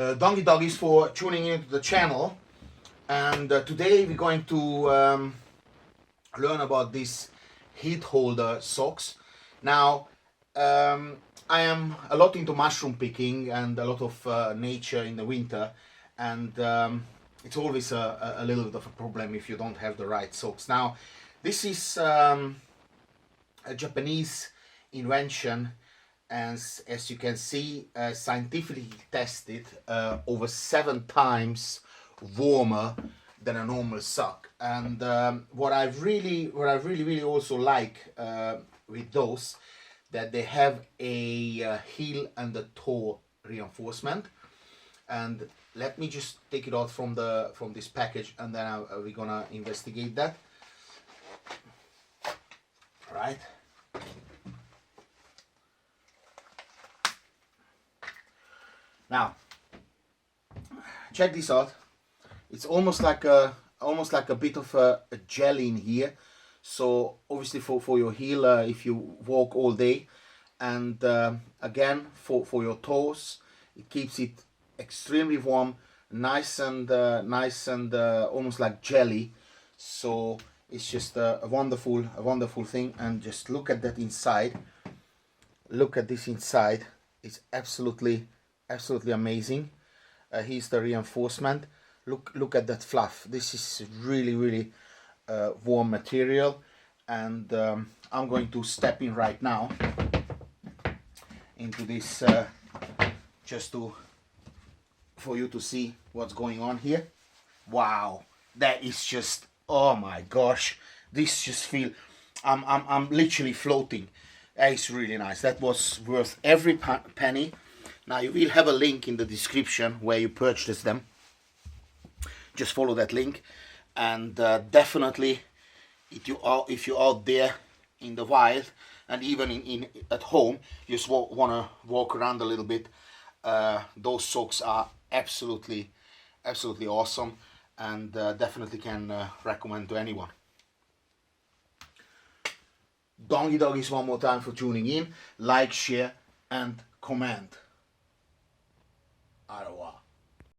Donkey Doggies for tuning into the channel, and today we're going to learn about these heat holder socks. Now I am a lot into mushroom picking and a lot of nature in the winter, and it's always a little bit of a problem if you don't have the right socks. Now this is a Japanese invention, and as you can see, scientifically tested, over 7 times warmer than a normal sock. And what I really also like with those, that they have a heel and a toe reinforcement. And let me just take it out from this package, and then we're gonna investigate that. All right. Now, check this out. It's almost like a bit of a gel in here. So obviously for your heel, if you walk all day, and again for your toes, it keeps it extremely warm, nice and almost like jelly. So it's just a wonderful thing. And just look at that inside. Look at this inside. It's absolutely amazing. Here's the reinforcement. Look at that fluff. This is really warm material, and I'm going to step in right now into this just for you to see what's going on here. Wow, that is just, oh my gosh, this just feel, I'm literally floating. That is really nice. That was worth every penny. Now you will have a link in the description where you purchase them. Just follow that link, and definitely if you're out there in the wild, and even at home, you just want to walk around a little bit, those socks are absolutely awesome, and definitely can recommend to anyone. Donkey Doggies one more time for tuning in. Like, share and comment. Au revoir.